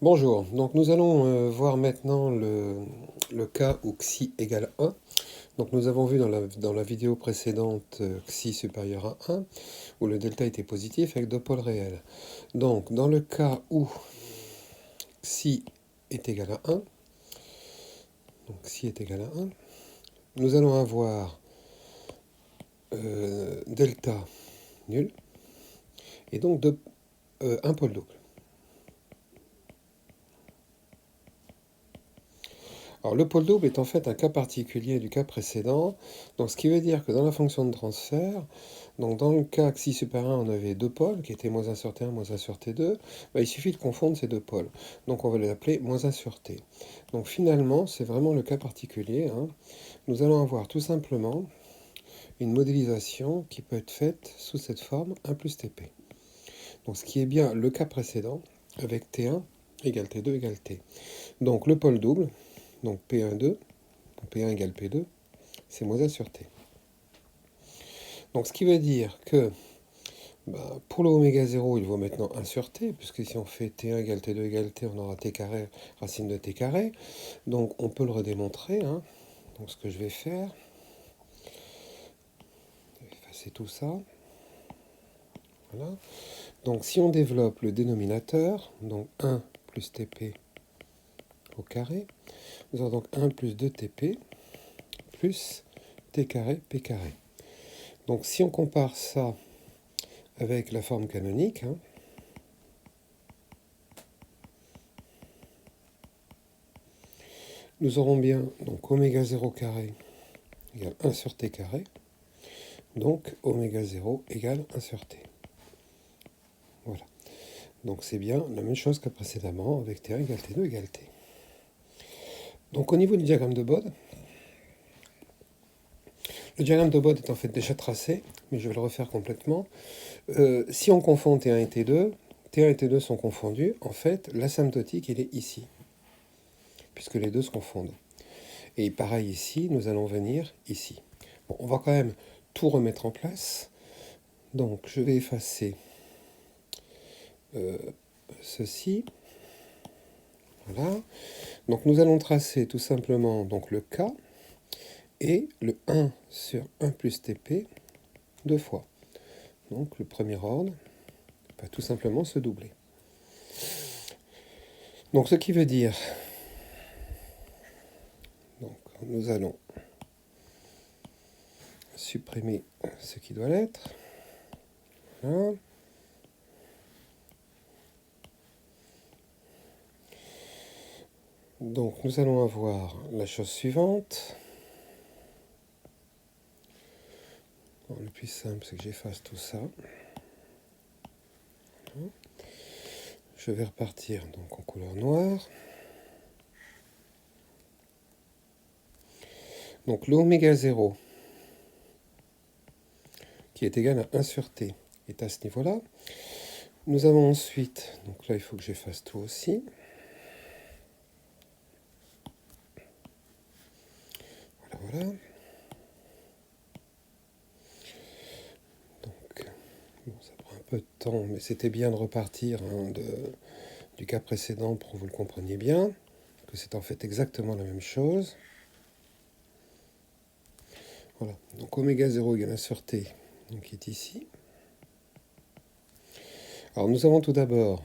Bonjour, donc nous allons voir maintenant le cas où xi égale 1. Donc nous avons vu dans la vidéo précédente xi supérieur à 1, où le delta était positif avec deux pôles réels. Donc dans le cas où xi est égal à 1, donc xi est égal à 1, nous allons avoir delta nul, et donc un pôle double. Alors le pôle double est en fait un cas particulier du cas précédent, donc ce qui veut dire que dans la fonction de transfert, donc dans le cas xi supérieur 1, on avait deux pôles qui étaient moins 1 sur t1, moins 1 sur t2, il suffit de confondre ces deux pôles, donc on va les appeler moins 1 sur t. Donc finalement, c'est vraiment le cas particulier, hein. Nous allons avoir tout simplement une modélisation qui peut être faite sous cette forme 1 plus tp. Donc ce qui est bien le cas précédent, avec t1 égale t2 égale t. Donc le pôle double, donc P1, 2, P1 égale P2, c'est moins 1 sur T. Donc ce qui veut dire que pour le oméga 0, il vaut maintenant 1 sur T, puisque si on fait T1 égale T2 égale T, on aura T carré, racine de T carré. Donc on peut le redémontrer, hein. Donc ce que je vais faire, je vais effacer tout ça. Voilà. Donc si on développe le dénominateur, donc 1 plus Tp au carré, nous avons donc 1 plus 2Tp plus T carré P carré. Donc si on compare ça avec la forme canonique, hein, nous aurons bien donc oméga 0 carré égale 1 sur t carré, donc oméga 0 égale 1 sur t. Voilà. Donc c'est bien la même chose que précédemment avec t1 égale t2 égale t. Donc au niveau du diagramme de Bode, le diagramme de Bode est en fait déjà tracé, mais je vais le refaire complètement. Si on confond t1 et t2, t1 et t2 sont confondus, en fait l'asymptotique il est ici, puisque les deux se confondent. Et pareil ici, nous allons venir ici. Bon, on va quand même tout remettre en place. Donc je vais effacer ceci. Voilà. Donc nous allons tracer tout simplement donc, le K et le 1 sur 1 plus TP deux fois. Donc le premier ordre va tout simplement se doubler. Donc ce qui veut dire, donc, nous allons supprimer ce qui doit l'être. Voilà. Donc nous allons avoir la chose suivante. Bon, le plus simple, c'est que j'efface tout ça. Je vais repartir donc en couleur noire. Donc l'oméga 0, qui est égal à 1 sur t, est à ce niveau-là. Nous avons ensuite, donc là il faut que j'efface tout aussi. Voilà. Donc, bon, ça prend un peu de temps, mais c'était bien de repartir hein, du cas précédent pour que vous le compreniez bien, que c'est en fait exactement la même chose. Voilà, donc oméga 0 égale 1 sur t, donc qui est ici. Alors nous avons tout d'abord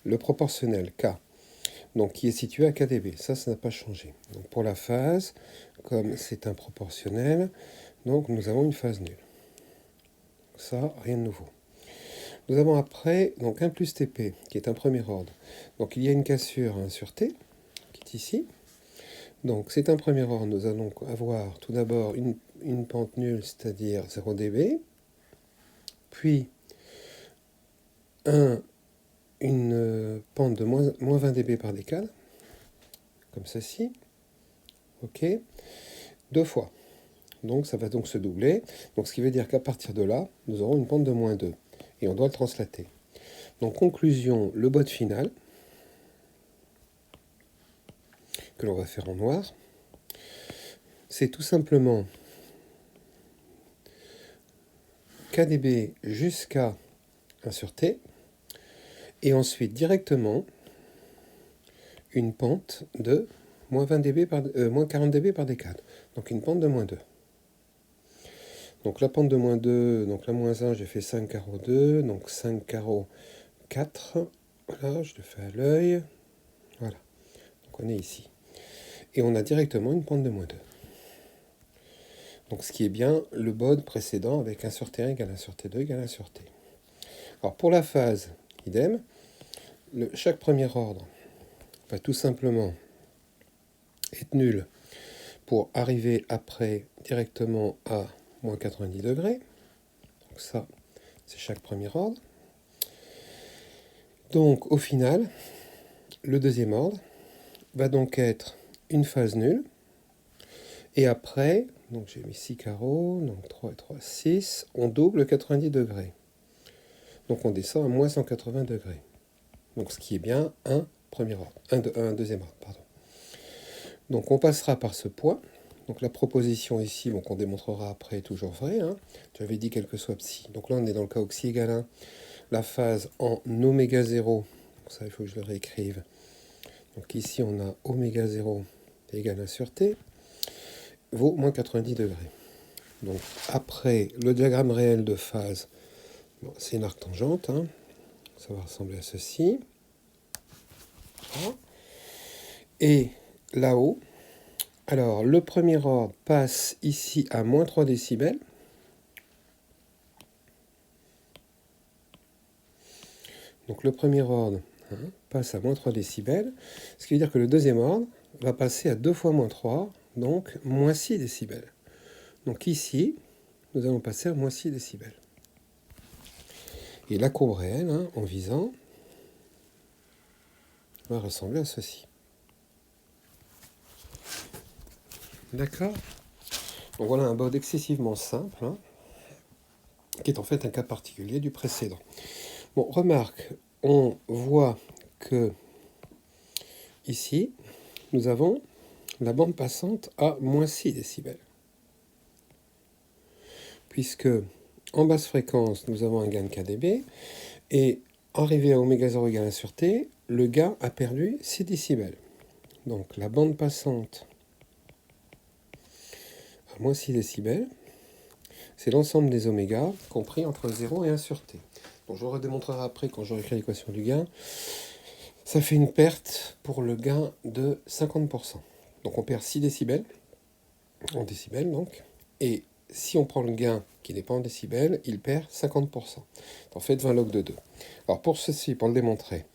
le proportionnel K, donc qui est situé à kdb. Ça n'a pas changé. Donc pour la phase, comme c'est un proportionnel, donc nous avons une phase nulle. Ça, rien de nouveau. Nous avons après donc 1 plus Tp, qui est un premier ordre. Donc il y a une cassure 1 sur T, qui est ici. Donc c'est un premier ordre. Nous allons avoir tout d'abord une pente nulle, c'est-à-dire 0 dB, puis une pente de moins 20 dB par décale, comme ceci. OK. Deux fois. Donc ça va donc se doubler. Donc ce qui veut dire qu'à partir de là, nous aurons une pente de moins 2. Et on doit le translater. Donc conclusion, le Bode final, que l'on va faire en noir, c'est tout simplement kdb jusqu'à 1 sur t, et ensuite directement une pente de moins 20 dB moins 40 dB par décade. Donc une pente de moins 2. Donc la pente de moins 2, donc la moins 1, j'ai fait 5 carreaux 2, donc 5 carreaux 4. Voilà, je le fais à l'œil. Voilà, donc on est ici. Et on a directement une pente de moins 2. Donc ce qui est bien le mode précédent avec 1 sur T1 égale 1 sur T2 égale 1 sur T. Alors pour la phase, idem, chaque premier ordre va tout simplement être nul pour arriver après directement à moins 90 degrés. Donc ça, c'est chaque premier ordre. Donc au final, le deuxième ordre va donc être une phase nulle. Et après, donc j'ai mis 6 carreaux, donc 3 et 3, 6, on double 90 degrés. Donc on descend à moins 180 degrés. Donc ce qui est bien un premier ordre, un deuxième ordre, pardon. Donc on passera par ce point. Donc la proposition ici, donc on démontrera après, est toujours vraie. Hein. J'avais dit quel que soit psi. Donc là on est dans le cas où xi égale 1. La phase en oméga 0, ça il faut que je le réécrive. Donc ici on a oméga 0 égale 1 sur t, vaut moins 90 degrés. Donc après, le diagramme réel de phase, bon, c'est une arctangente, hein. Ça va ressembler à ceci. Voilà. Et là-haut, alors le premier ordre passe ici à moins 3 décibels. Donc le premier ordre passe à moins 3 décibels, ce qui veut dire que le deuxième ordre va passer à 2 fois moins 3, donc moins 6 décibels. Donc ici, nous allons passer à moins 6 décibels. Et la courbe réelle, hein, en visant, va ressembler à ceci. D'accord? Donc voilà un mode excessivement simple, hein, qui est en fait un cas particulier du précédent. Bon, remarque, on voit que ici, nous avons la bande passante à moins 6 décibels. Puisque en basse fréquence, nous avons un gain de kdB, et arrivé à oméga 0 égale 1 sur t, le gain a perdu 6 décibels. Donc la bande passante à moins 6 décibels, c'est l'ensemble des oméga compris entre 0 et 1 sur t. Donc je redémontrerai après quand j'aurai écrit l'équation du gain. Ça fait une perte pour le gain de 50%. Donc on perd 6 décibels, en décibels donc, et si on prend le gain qui n'est pas en décibels, il perd 50%. En fait 20 log de 2. Alors pour ceci, pour le démontrer,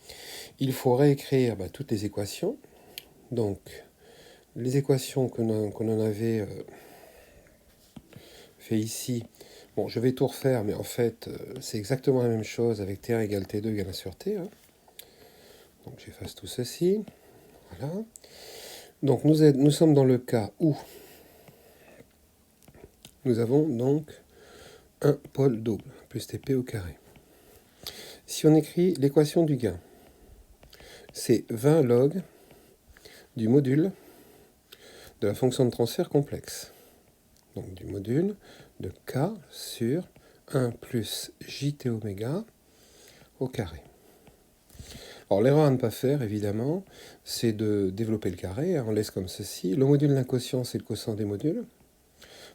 il faut réécrire toutes les équations. Donc les équations qu'on en avait fait ici, bon je vais tout refaire, mais en fait c'est exactement la même chose avec T1 égale T2 égale 1 sur T. Hein. Donc j'efface tout ceci. Voilà. Donc nous sommes dans le cas où nous avons donc un pôle double, plus Tp au carré. Si on écrit l'équation du gain, c'est 20 log du module de la fonction de transfert complexe. Donc du module de K sur 1 plus JT oméga au carré. Alors l'erreur à ne pas faire, évidemment, c'est de développer le carré. On laisse comme ceci. Le module d'un quotient, c'est le quotient des modules.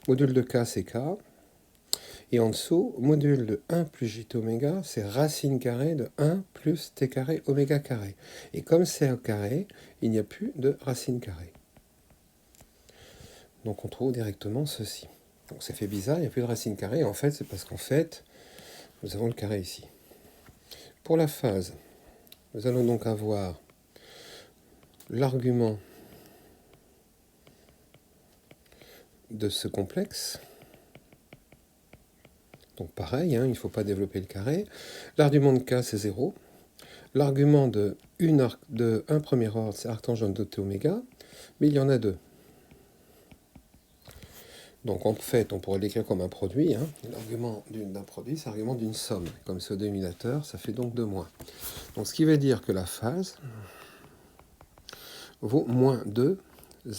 Module de K, c'est K. Et en dessous, module de 1 plus JT oméga, c'est racine carrée de 1 plus T carré oméga carré. Et comme c'est au carré, il n'y a plus de racine carrée. Donc on trouve directement ceci. Donc ça fait bizarre, il n'y a plus de racine carrée. En fait, c'est parce qu'en fait, nous avons le carré ici. Pour la phase, nous allons donc avoir l'argument de ce complexe. Donc pareil, hein, il ne faut pas développer le carré. L'argument de K, c'est 0. L'argument de 1 premier ordre, c'est arctangente de T oméga, mais il y en a deux. Donc en fait, on pourrait l'écrire comme un produit. Hein. L'argument d'un produit, c'est l'argument d'une somme. Comme c'est au dénominateur, ça fait donc 2 moins. Donc ce qui veut dire que la phase vaut moins 2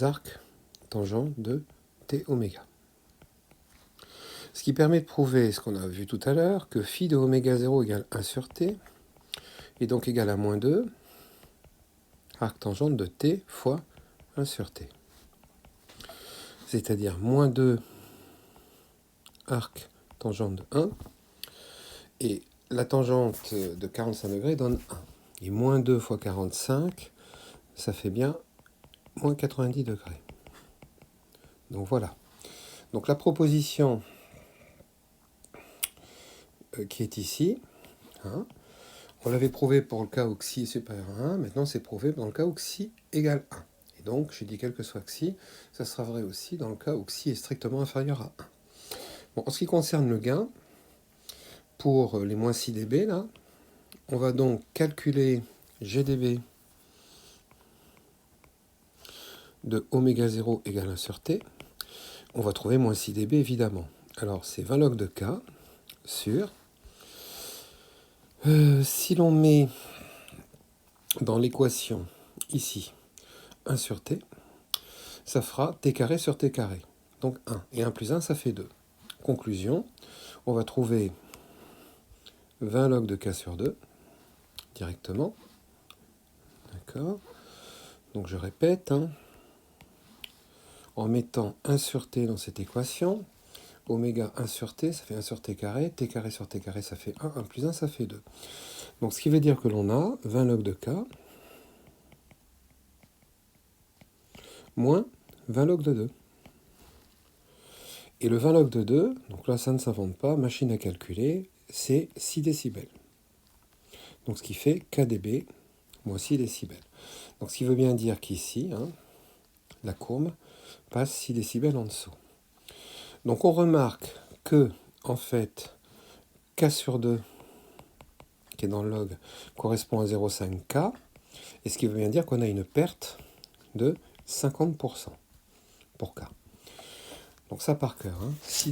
arcs tangents de T oméga. Ce qui permet de prouver ce qu'on a vu tout à l'heure, que phi de oméga 0 égale 1 sur T, et donc égale à moins 2 arc tangente de t fois 1 sur t. C'est-à-dire moins 2 arc tangente de 1, et la tangente de 45 degrés donne 1. Et moins 2 fois 45, ça fait bien moins 90 degrés. Donc voilà. Donc la proposition qui est ici, hein, on l'avait prouvé pour le cas où xi est supérieur à 1, maintenant c'est prouvé dans le cas où xi égale 1. Et donc, j'ai dit quel que soit xi, ça sera vrai aussi dans le cas où xi est strictement inférieur à 1. Bon, en ce qui concerne le gain, pour les moins 6 dB, là, on va donc calculer GdB de oméga 0 égale 1 sur t. On va trouver moins 6 dB, évidemment. Alors, c'est 20 log de k sur... si l'on met dans l'équation, ici, 1 sur t, ça fera t carré sur t carré. Donc 1. Et 1 plus 1, ça fait 2. Conclusion, on va trouver 20 log de k sur 2, directement. D'accord. Donc je répète, hein, en mettant 1 sur t dans cette équation, oméga 1 sur t, ça fait 1 sur t carré sur t carré, ça fait 1, 1 plus 1, ça fait 2. Donc ce qui veut dire que l'on a 20 log de k moins 20 log de 2. Et le 20 log de 2, donc là ça ne s'invente pas, machine à calculer, c'est 6 décibels. Donc ce qui fait kdB moins 6 décibels. Donc ce qui veut bien dire qu'ici, hein, la courbe passe 6 décibels en dessous. Donc on remarque que, en fait, k sur 2, qui est dans le log, correspond à 0,5 k, et ce qui veut bien dire qu'on a une perte de 50% pour k. Donc ça par cœur, hein. 6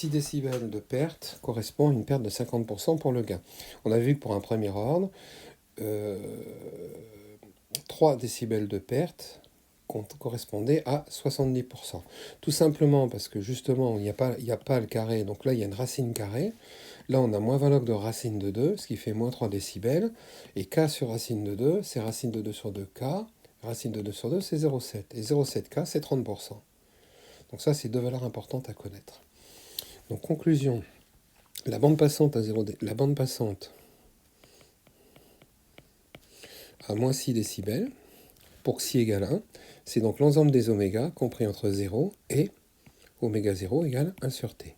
décibels de perte correspond à une perte de 50% pour le gain. On a vu que pour un premier ordre, 3 décibels de perte correspondait à 70%. Tout simplement parce que justement, il n'y a pas le carré, donc là il y a une racine carrée. Là on a moins 20 log de racine de 2, ce qui fait moins 3 décibels. Et k sur racine de 2, c'est racine de 2 sur 2k. Racine de 2 sur 2, c'est 0,7. Et 0,7k, c'est 30%. Donc ça, c'est deux valeurs importantes à connaître. Donc conclusion, la bande passante à moins 6 décibels, pour xi égale 1, c'est donc l'ensemble des oméga compris entre 0 et oméga 0 égale 1 sur t.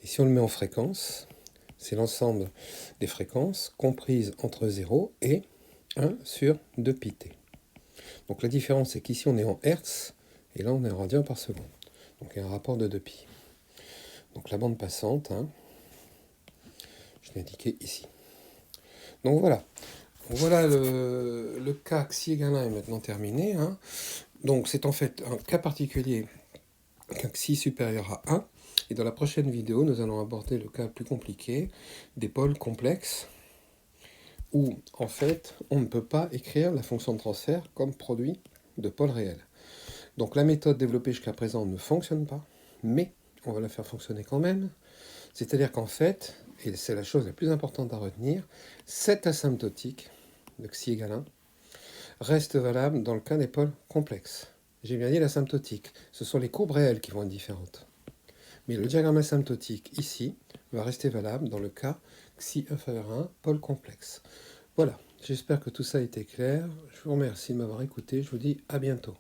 Et si on le met en fréquence, c'est l'ensemble des fréquences comprises entre 0 et 1 sur 2 pi t. Donc la différence, c'est qu'ici on est en hertz, et là on est en radians par seconde. Donc il y a un rapport de 2 pi. Donc la bande passante, hein, je l'ai indiqué ici. Donc voilà. Voilà le cas xi égale 1 est maintenant terminé. Hein. Donc c'est en fait un cas particulier, qu'un xi supérieur à 1. Et dans la prochaine vidéo, nous allons aborder le cas plus compliqué des pôles complexes, où en fait on ne peut pas écrire la fonction de transfert comme produit de pôles réels. Donc la méthode développée jusqu'à présent ne fonctionne pas, mais on va la faire fonctionner quand même. C'est-à-dire qu'en fait, et c'est la chose la plus importante à retenir, cette asymptotique de xi égale 1 reste valable dans le cas des pôles complexes. J'ai bien dit l'asymptotique, ce sont les courbes réelles qui vont être différentes. Mais le diagramme asymptotique ici va rester valable dans le cas xi inférieur à 1, pôle complexe. Voilà, j'espère que tout ça a été clair. Je vous remercie de m'avoir écouté, je vous dis à bientôt.